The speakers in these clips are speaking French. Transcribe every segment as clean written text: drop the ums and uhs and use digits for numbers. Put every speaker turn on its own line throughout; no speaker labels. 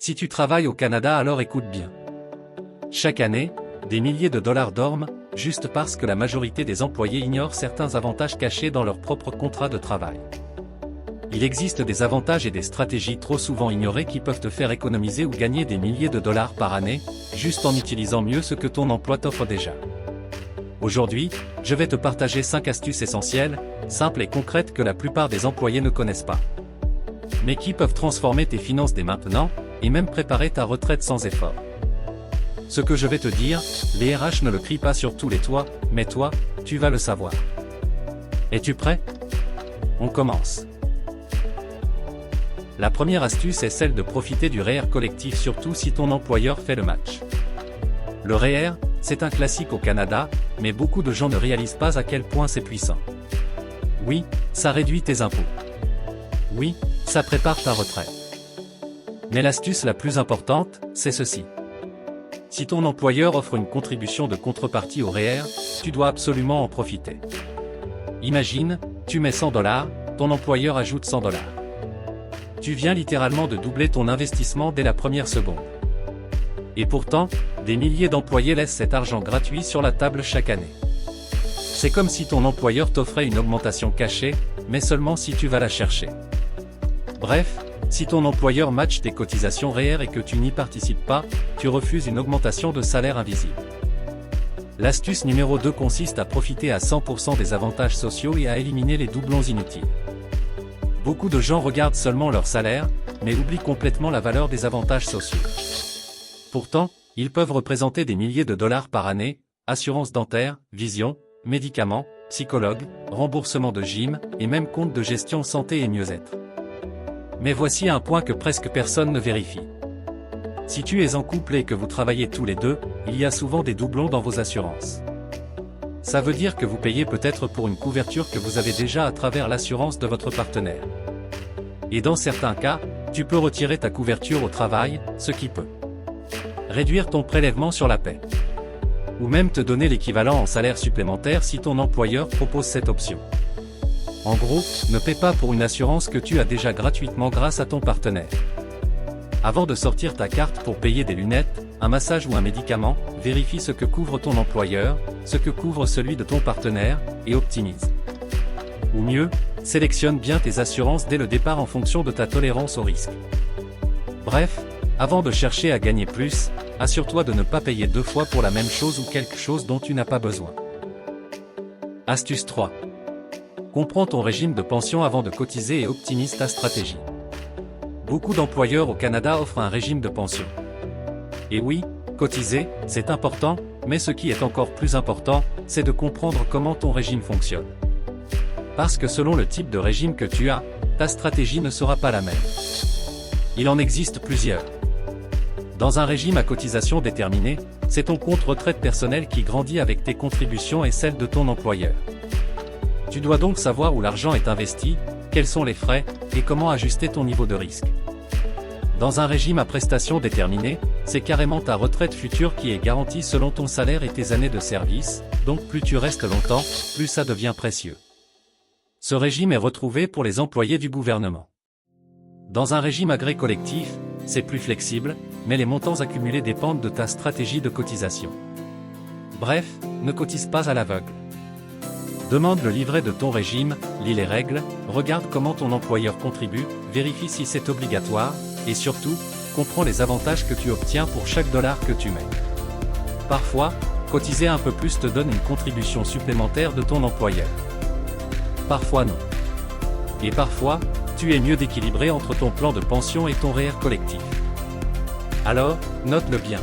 Si tu travailles au Canada, alors écoute bien. Chaque année, des milliers de dollars dorment, juste parce que la majorité des employés ignorent certains avantages cachés dans leur propre contrat de travail. Il existe des avantages et des stratégies trop souvent ignorées qui peuvent te faire économiser ou gagner des milliers de dollars par année, juste en utilisant mieux ce que ton emploi t'offre déjà. Aujourd'hui, je vais te partager 5 astuces essentielles, simples et concrètes que la plupart des employés ne connaissent pas, mais qui peuvent transformer tes finances dès maintenant, et même préparer ta retraite sans effort. Ce que je vais te dire, les RH ne le crient pas sur tous les toits, mais toi, tu vas le savoir. Es-tu prêt? On commence. La première astuce est celle de profiter du REER collectif, surtout si ton employeur fait le match. Le REER, c'est un classique au Canada, mais beaucoup de gens ne réalisent pas à quel point c'est puissant. Oui, ça réduit tes impôts. Oui, ça prépare ta retraite. Mais l'astuce la plus importante, c'est ceci. Si ton employeur offre une contribution de contrepartie au REER, tu dois absolument en profiter. Imagine, tu mets 100 $, ton employeur ajoute 100 $. Tu viens littéralement de doubler ton investissement dès la première seconde. Et pourtant, des milliers d'employés laissent cet argent gratuit sur la table chaque année. C'est comme si ton employeur t'offrait une augmentation cachée, mais seulement si tu vas la chercher. Bref, si ton employeur matche tes cotisations REER et que tu n'y participes pas, tu refuses une augmentation de salaire invisible. L'astuce numéro 2 consiste à profiter à 100% des avantages sociaux et à éliminer les doublons inutiles. Beaucoup de gens regardent seulement leur salaire, mais oublient complètement la valeur des avantages sociaux. Pourtant, ils peuvent représenter des milliers de dollars par année: assurance dentaire, vision, médicaments, psychologue, remboursement de gym, et même compte de gestion santé et mieux-être. Mais voici un point que presque personne ne vérifie. Si tu es en couple et que vous travaillez tous les deux, il y a souvent des doublons dans vos assurances. Ça veut dire que vous payez peut-être pour une couverture que vous avez déjà à travers l'assurance de votre partenaire. Et dans certains cas, tu peux retirer ta couverture au travail, ce qui peut réduire ton prélèvement sur la paie. Ou même te donner l'équivalent en salaire supplémentaire si ton employeur propose cette option. En gros, ne paie pas pour une assurance que tu as déjà gratuitement grâce à ton partenaire. Avant de sortir ta carte pour payer des lunettes, un massage ou un médicament, vérifie ce que couvre ton employeur, ce que couvre celui de ton partenaire, et optimise. Ou mieux, sélectionne bien tes assurances dès le départ en fonction de ta tolérance au risque. Bref, avant de chercher à gagner plus, assure-toi de ne pas payer 2 fois pour la même chose ou quelque chose dont tu n'as pas besoin. Astuce 3. Comprends ton régime de pension avant de cotiser et optimise ta stratégie. Beaucoup d'employeurs au Canada offrent un régime de pension. Et oui, cotiser, c'est important, mais ce qui est encore plus important, c'est de comprendre comment ton régime fonctionne. Parce que selon le type de régime que tu as, ta stratégie ne sera pas la même. Il en existe plusieurs. Dans un régime à cotisation déterminée, c'est ton compte retraite personnel qui grandit avec tes contributions et celles de ton employeur. Tu dois donc savoir où l'argent est investi, quels sont les frais, et comment ajuster ton niveau de risque. Dans un régime à prestations déterminées, c'est carrément ta retraite future qui est garantie selon ton salaire et tes années de service, donc plus tu restes longtemps, plus ça devient précieux. Ce régime est retrouvé pour les employés du gouvernement. Dans un régime agré collectif, c'est plus flexible, mais les montants accumulés dépendent de ta stratégie de cotisation. Bref, ne cotise pas à l'aveugle. Demande le livret de ton régime, lis les règles, regarde comment ton employeur contribue, vérifie si c'est obligatoire, et surtout, comprends les avantages que tu obtiens pour chaque dollar que tu mets. Parfois, cotiser un peu plus te donne une contribution supplémentaire de ton employeur. Parfois non. Et parfois, tu es mieux d'équilibrer entre ton plan de pension et ton REER collectif. Alors, note-le bien.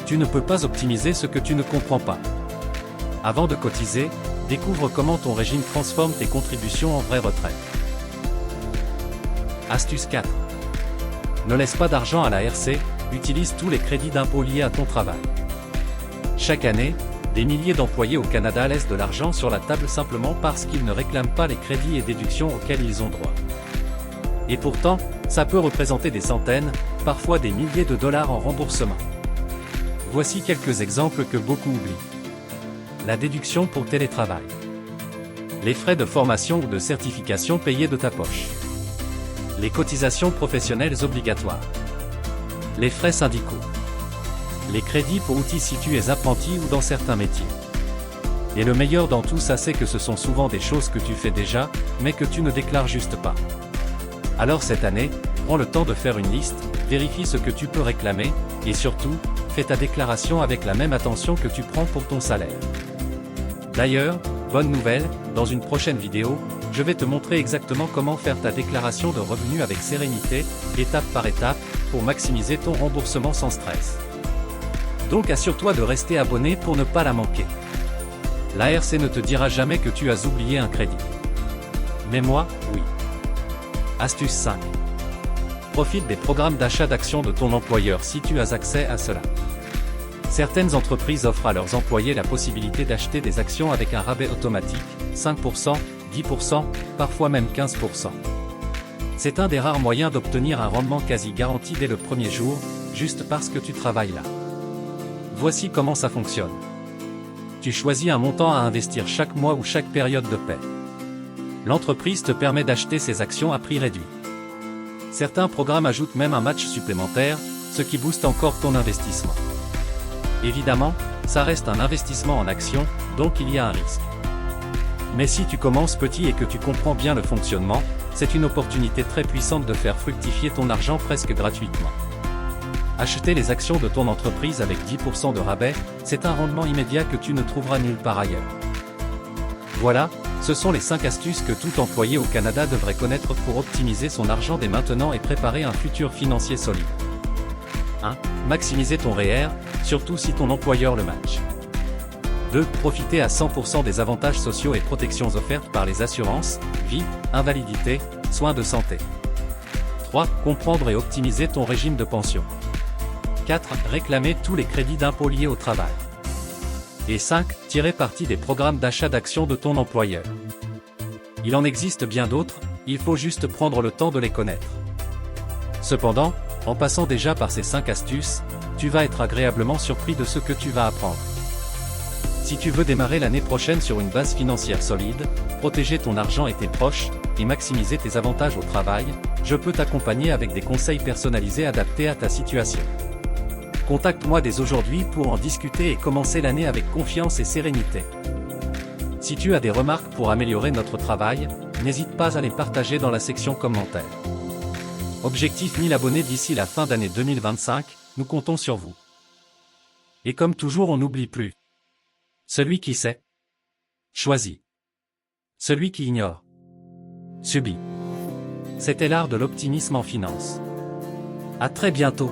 Tu ne peux pas optimiser ce que tu ne comprends pas. Avant de cotiser, découvre comment ton régime transforme tes contributions en vraie retraite. Astuce 4. Ne laisse pas d'argent à la RC, utilise tous les crédits d'impôt liés à ton travail. Chaque année, des milliers d'employés au Canada laissent de l'argent sur la table simplement parce qu'ils ne réclament pas les crédits et déductions auxquels ils ont droit. Et pourtant, ça peut représenter des centaines, parfois des milliers de dollars en remboursement. Voici quelques exemples que beaucoup oublient. La déduction pour télétravail. Les frais de formation ou de certification payés de ta poche. Les cotisations professionnelles obligatoires. Les frais syndicaux. Les crédits pour outils si tu es apprenti ou dans certains métiers. Et le meilleur dans tout ça, c'est que ce sont souvent des choses que tu fais déjà, mais que tu ne déclares juste pas. Alors cette année, prends le temps de faire une liste, vérifie ce que tu peux réclamer, et surtout, fais ta déclaration avec la même attention que tu prends pour ton salaire. D'ailleurs, bonne nouvelle, dans une prochaine vidéo, je vais te montrer exactement comment faire ta déclaration de revenus avec sérénité, étape par étape, pour maximiser ton remboursement sans stress. Donc assure-toi de rester abonné pour ne pas la manquer. L'ARC ne te dira jamais que tu as oublié un crédit. Mais moi, oui. Astuce 5. Profite des programmes d'achat d'actions de ton employeur si tu as accès à cela. Certaines entreprises offrent à leurs employés la possibilité d'acheter des actions avec un rabais automatique, 5%, 10%, parfois même 15%. C'est un des rares moyens d'obtenir un rendement quasi garanti dès le premier jour, juste parce que tu travailles là. Voici comment ça fonctionne. Tu choisis un montant à investir chaque mois ou chaque période de paie. L'entreprise te permet d'acheter ces actions à prix réduit. Certains programmes ajoutent même un match supplémentaire, ce qui booste encore ton investissement. Évidemment, ça reste un investissement en actions, donc il y a un risque. Mais si tu commences petit et que tu comprends bien le fonctionnement, c'est une opportunité très puissante de faire fructifier ton argent presque gratuitement. Acheter les actions de ton entreprise avec 10% de rabais, c'est un rendement immédiat que tu ne trouveras nulle part ailleurs. Voilà, ce sont les 5 astuces que tout employé au Canada devrait connaître pour optimiser son argent dès maintenant et préparer un futur financier solide. 1. Maximiser ton REER, surtout si ton employeur le match. 2. Profiter à 100% des avantages sociaux et protections offertes par les assurances, vie, invalidité, soins de santé. 3. Comprendre et optimiser ton régime de pension. 4. Réclamer tous les crédits d'impôt liés au travail. Et 5. Tirer parti des programmes d'achat d'actions de ton employeur. Il en existe bien d'autres, il faut juste prendre le temps de les connaître. Cependant, en passant déjà par ces 5 astuces, tu vas être agréablement surpris de ce que tu vas apprendre. Si tu veux démarrer l'année prochaine sur une base financière solide, protéger ton argent et tes proches, et maximiser tes avantages au travail, je peux t'accompagner avec des conseils personnalisés adaptés à ta situation. Contacte-moi dès aujourd'hui pour en discuter et commencer l'année avec confiance et sérénité. Si tu as des remarques pour améliorer notre travail, n'hésite pas à les partager dans la section commentaires. Objectif 1000 abonnés d'ici la fin d'année 2025, nous comptons sur vous. Et comme toujours, on n'oublie plus. Celui qui sait, choisit. Celui qui ignore, subit. C'était l'art de l'optimisme en finance. À très bientôt.